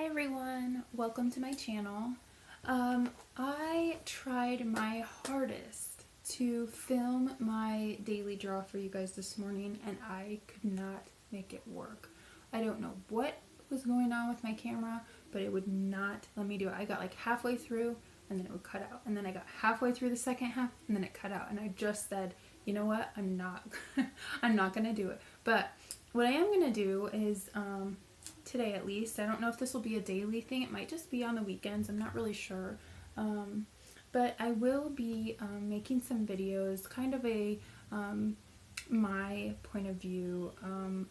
Hi everyone, welcome to my channel. I tried my hardest to film my daily draw for you guys this morning and I could not make it work. I don't know what was going on with my camera, but it would not let me do it. I got like halfway through and then it would cut out, and then I got halfway through the second half and then it cut out, and I just said, you know what, I'm not I'm not gonna do it. But what I am gonna do is today at least, I don't know if this will be a daily thing, it might just be on the weekends, I'm not really sure, but I will be making some videos, kind of a my point of view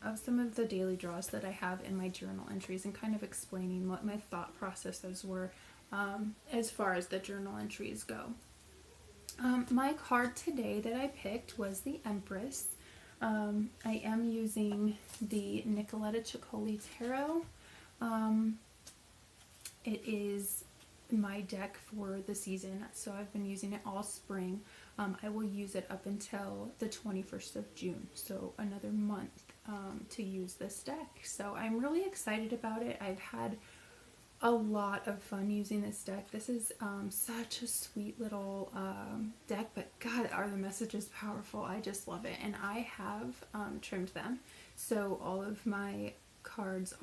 of some of the daily draws that I have in my journal entries, and kind of explaining what my thought processes were as far as the journal entries go. My card today that I picked was the Empress. I am using the Nicoletta Ciccoli Tarot. It is my deck for the season, so I've been using it all spring. I will use it up until the 21st of June, so another month to use this deck. So I'm really excited about it. I've had a lot of fun using this deck. This is such a sweet little deck, but God, are the messages powerful. I just love it, and I have trimmed them, so all of my cards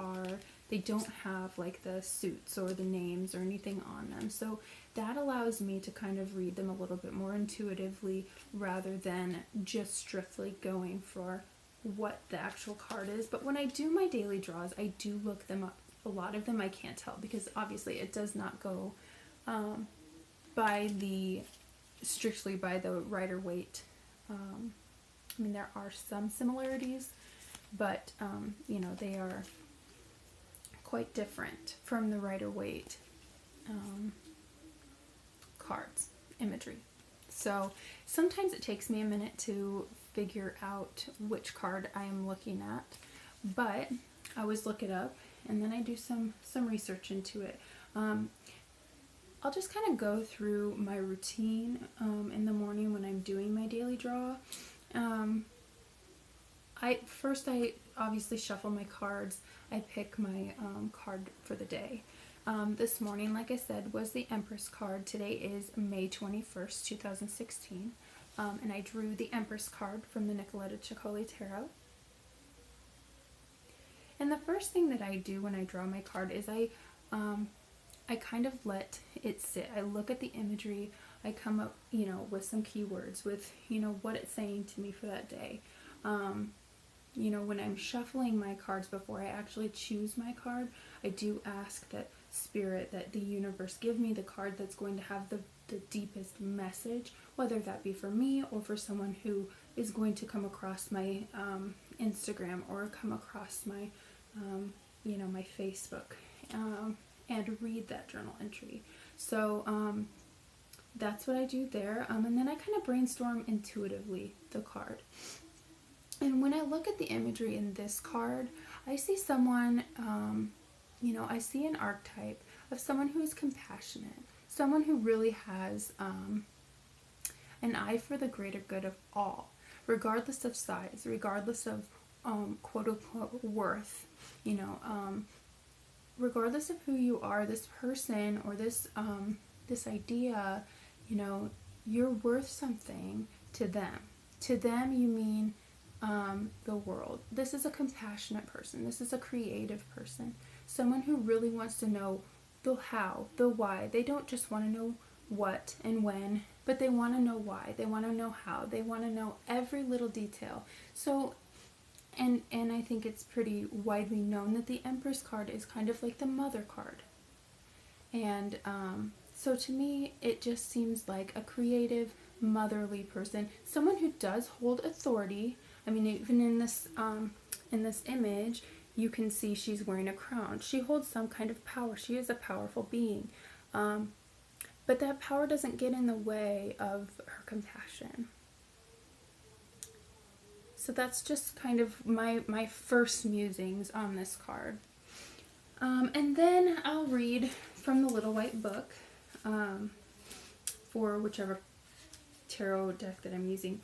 they don't have like the suits or the names or anything on them, so that allows me to kind of read them a little bit more intuitively rather than just strictly going for what the actual card is. But when I do my daily draws, I do look them up. A lot of them I can't tell because obviously it does not go strictly by the Rider-Waite. I mean, there are some similarities, but you know, they are quite different from the Rider-Waite cards imagery. So sometimes it takes me a minute to figure out which card I am looking at, but I always look it up and then I do some research into it. I'll just kind of go through my routine in the morning when I'm doing my daily draw. First I obviously shuffle my cards. I pick my card for the day. This morning, like I said, was the Empress card. Today is May 21st, 2016, and I drew the Empress card from the Nicoletta Ciccoli Tarot. And the first thing that I do when I draw my card is I kind of let it sit. I look at the imagery. I come up, you know, with some keywords, with, you know, what it's saying to me for that day. You know, when I'm shuffling my cards before I actually choose my card, I do ask that Spirit, that the universe, give me the card that's going to have the deepest message, whether that be for me or for someone who is going to come across my Instagram or come across my you know, my Facebook, and read that journal entry. So that's what I do there, and then I kind of brainstorm intuitively the card. And when I look at the imagery in this card, I see someone, you know, I see an archetype of someone who is compassionate, someone who really has an eye for the greater good of all, regardless of size, regardless of quote-unquote worth, you know, regardless of who you are, this person or this this idea, you know, you're worth something to them. To them, you mean the world. This is a compassionate person. This is a creative person. Someone who really wants to know the how, the why. They don't just want to know what and when, but they want to know why. They want to know how. They want to know every little detail. So, and I think it's pretty widely known that the Empress card is kind of like the mother card. And so to me, it just seems like a creative, motherly person, someone who does hold authority. I mean, even in this image, you can see she's wearing a crown. She holds some kind of power. She is a powerful being. But that power doesn't get in the way of her compassion. So that's just kind of my first musings on this card. And then I'll read from the Little White Book for whichever tarot deck that I'm using.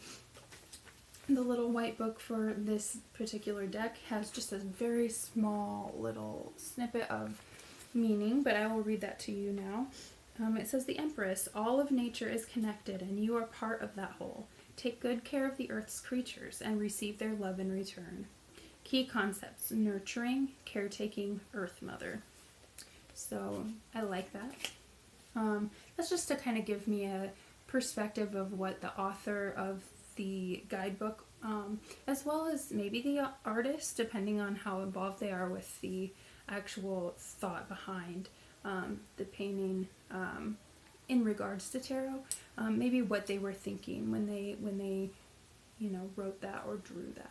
The Little White Book for this particular deck has just a very small little snippet of meaning, but I will read that to you now. It says, the Empress, all of nature is connected and you are part of that whole. Take good care of the earth's creatures and receive their love in return. Key concepts: nurturing, caretaking, Earth Mother. So I like that. That's just to kind of give me a perspective of what the author of the guidebook, as well as maybe the artist, depending on how involved they are with the actual thought behind the painting in regards to tarot, maybe what they were thinking when they wrote that or drew that.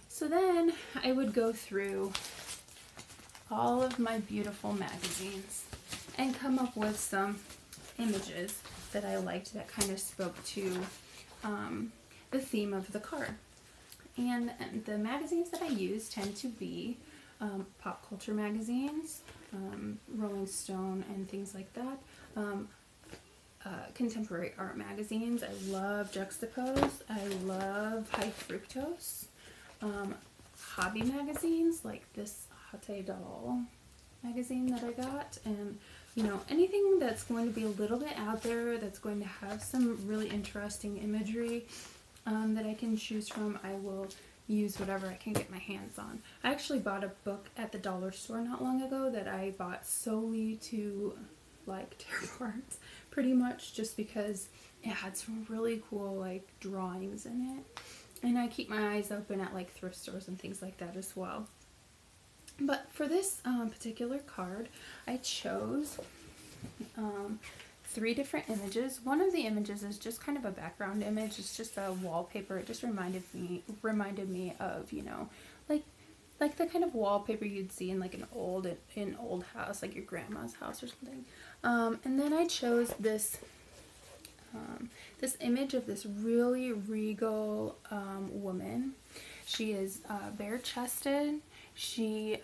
So then I would go through all of my beautiful magazines and come up with some images that I liked that kind of spoke to the theme of the card. And the magazines that I use tend to be pop culture magazines, Rolling Stone and things like that, contemporary art magazines. I love Juxtapose. I love High Fructose. Hobby magazines like this Hate Doll magazine that I got, and anything that's going to be a little bit out there, that's going to have some really interesting imagery that I can choose from. I will use whatever I can get my hands on. I actually bought a book at the dollar store not long ago that I bought solely to like tear apart, pretty much just because it had some really cool like drawings in it. And I keep my eyes open at like thrift stores and things like that as well. But for this particular card, I chose 3 different images. One of the images is just kind of a background image. It's just a wallpaper. It just reminded me of, like the kind of wallpaper you'd see in like an old house, like your grandma's house or something. And then I chose this image of this really regal woman. She is bare-chested. She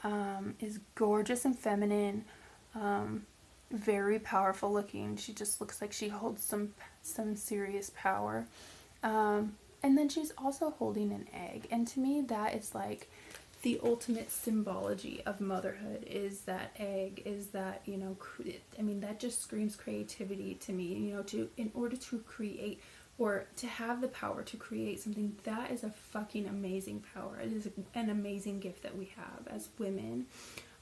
is gorgeous and feminine, very powerful looking. She just looks like she holds some serious power. And then she's also holding an egg. And to me, that is like the ultimate symbology of motherhood, is that egg, is that, that just screams creativity to me, in order to create or to have the power to create something. That is a fucking amazing power. It is an amazing gift that we have as women.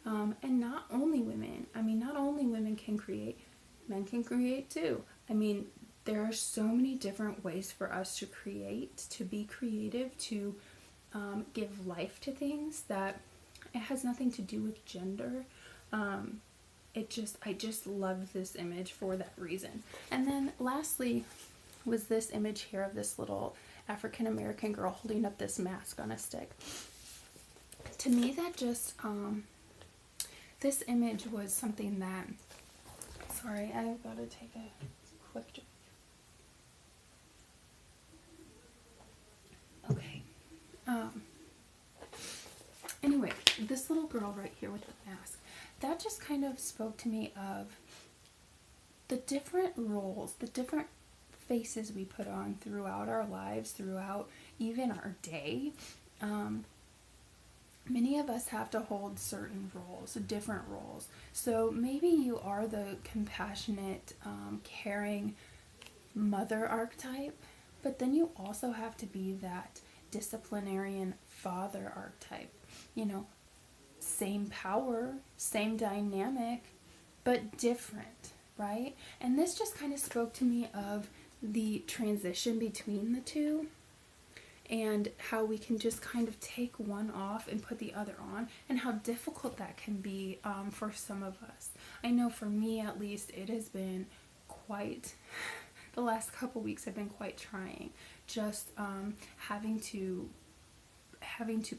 And not only women. Not only women can create, men can create too. There are so many different ways for us to create, to be creative, to give life to things, that it has nothing to do with gender. I just love this image for that reason. And then lastly was this image here of this little African American girl holding up this mask on a stick. To me, that just this image was something that, sorry, I've got to take a quick drink. Okay. Anyway, this little girl right here with the mask, that just kind of spoke to me of the different roles, the different faces we put on throughout our lives, throughout even our day. Many of us have to hold certain roles, different roles. So maybe you are the compassionate, caring mother archetype, but then you also have to be that disciplinarian father archetype. Same power, same dynamic, but different, right? And this just kind of spoke to me of the transition between the two, and how we can just kind of take one off and put the other on, and how difficult that can be for some of us. I know for me, at least, it has been quite, the last couple weeks have been quite trying. Just having to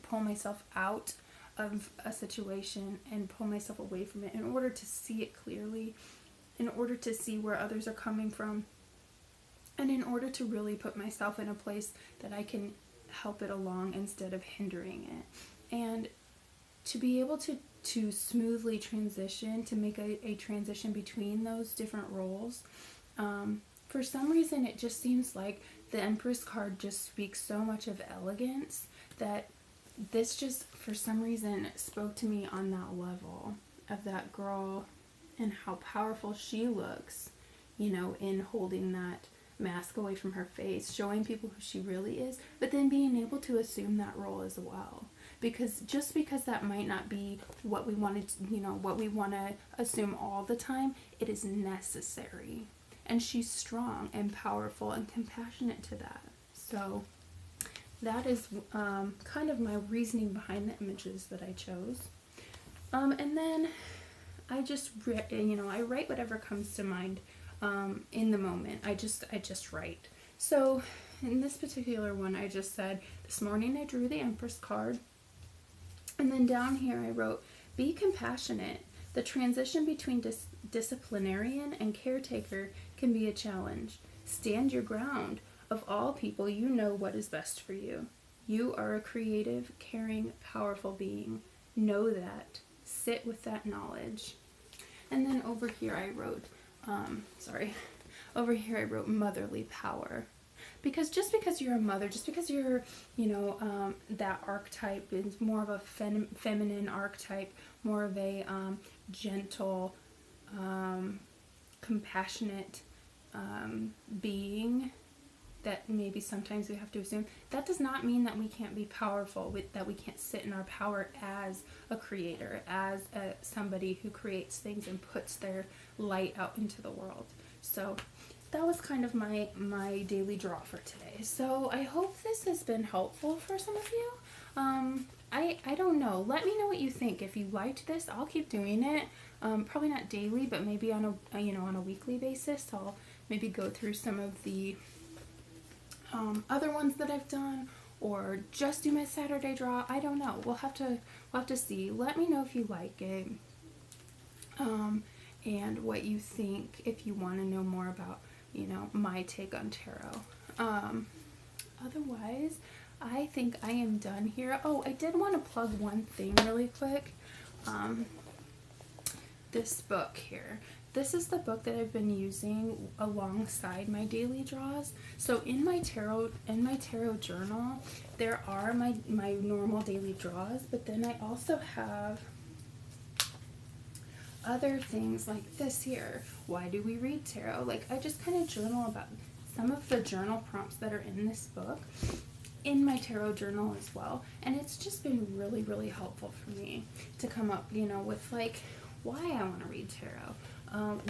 pull myself out of a situation and pull myself away from it in order to see it clearly, in order to see where others are coming from, and in order to really put myself in a place that I can help it along instead of hindering it. And to be able to smoothly transition, to make a transition between those different roles, for some reason it just seems like the Empress card just speaks so much of elegance, that this just, for some reason, spoke to me on that level of that girl and how powerful she looks, you know, in holding that mask away from her face, showing people who she really is, but then being able to assume that role as well. Because just because that might not be what we wanted to, you know, what we want to assume all the time, it is necessary. And she's strong and powerful and compassionate to that. So that is kind of my reasoning behind the images that I chose. And then I just, you know, I write whatever comes to mind in the moment. I just write. So in this particular one, I just said, this morning I drew the Empress card. And then down here I wrote, be compassionate. The transition between disciplinarian and caretaker can be a challenge. Stand your ground. Of all people, you know what is best for you. You are a creative, caring, powerful being. Know that. Sit with that knowledge. And then over here I wrote, motherly power. Because just because you're a mother, just because you're, you know, that archetype is more of a feminine archetype, more of a gentle, compassionate being that maybe sometimes we have to assume, that does not mean that we can't be powerful, that we can't sit in our power as a creator, as somebody who creates things and puts their light out into the world. So that was kind of my daily draw for today. So I hope this has been helpful for some of you. I don't know. Let me know what you think. If you liked this, I'll keep doing it. Probably not daily, but maybe on a weekly basis. I'll maybe go through some of the other ones that I've done, or just do my Saturday draw. I don't know. We'll have to see. Let me know if you like it, and what you think, if you want to know more about, you know, my take on tarot. Otherwise, I think I am done here. Oh, I did want to plug one thing really quick. This book here. This is the book that I've been using alongside my daily draws. So in my tarot journal, there are my normal daily draws, but then I also have other things like this here. Why do we read tarot? Like, I just kind of journal about some of the journal prompts that are in this book in my tarot journal as well. And it's just been really, really helpful for me to come up, you know, with like why I want to read tarot.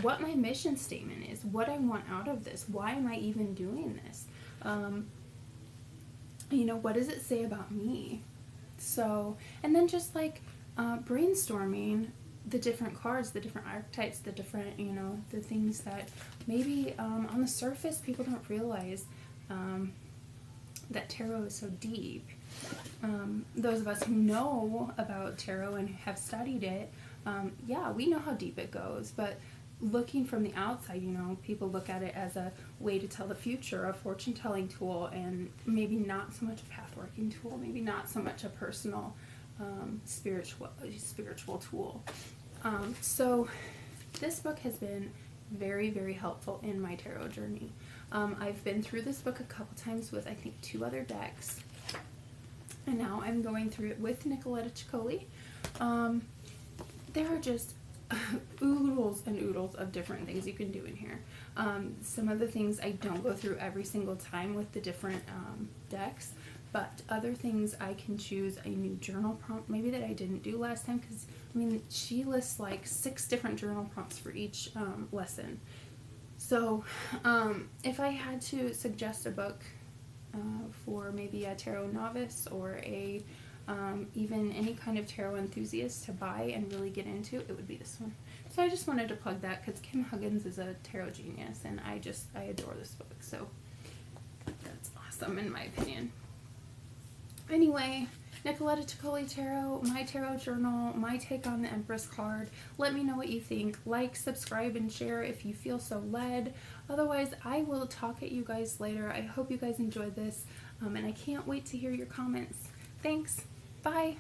What my mission statement is, what I want out of this, why am I even doing this? You know, what does it say about me? So, and then just like brainstorming the different cards, the different archetypes, the different, you know, the things that maybe on the surface people don't realize that tarot is so deep. Those of us who know about tarot and have studied it, yeah, we know how deep it goes, but looking from the outside, you know, people look at it as a way to tell the future, a fortune-telling tool, and maybe not so much a path-working tool, maybe not so much a personal spiritual tool. So this book has been very, very helpful in my tarot journey. I've been through this book a couple times with, I think, 2 other decks, and now I'm going through it with Nicoletta Ciccoli. There are just oodles and oodles of different things you can do in here. Some of the things I don't go through every single time with the different decks, but other things I can choose a new journal prompt maybe that I didn't do last time, because I mean, she lists like 6 different journal prompts for each lesson. So if I had to suggest a book for maybe a tarot novice or a even any kind of tarot enthusiast to buy and really get into, it would be this one. So I just wanted to plug that because Kim Huggins is a tarot genius, and I adore this book, so that's awesome in my opinion. Anyway, Nicoletta Ciccoli Tarot, my tarot journal, my take on the Empress card. Let me know what you think. Like, subscribe, and share if you feel so led. Otherwise, I will talk at you guys later. I hope you guys enjoyed this, and I can't wait to hear your comments. Thanks. Bye.